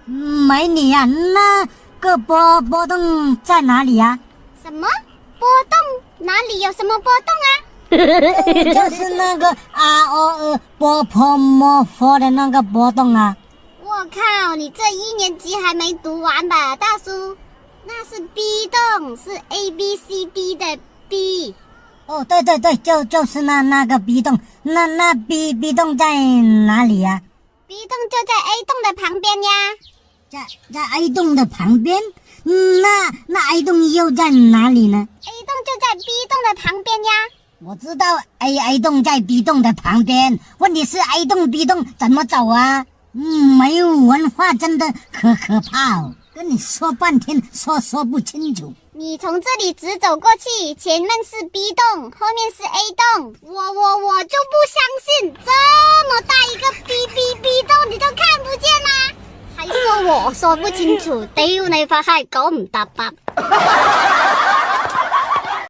美女啊，那个波动在哪里啊？什么波动？哪里有什么波动啊？就是那个波泼摸佛的那个波动啊！我靠，你这1年级还没读完吧，大叔？那是 B 动，是 A B C D 的 B。哦，对，就是那个 B 动，那 B 动在哪里呀？B 动就在 A 动的旁边呀。在 A 动的旁边？那 A 动又在哪里呢 ？A 动就在 B 动的旁边呀。我知道 A 动在 B 动的旁边，问题是 A 动 B 动怎么走啊？没有文化真的可怕哦，跟你说半天说不清楚。你从这里直走过去，前面是 B 动，后面是 A 动，我就不相信这么大一个 B 动你都看不见吗？还说我说不清楚，屌你發閪，9唔搭八。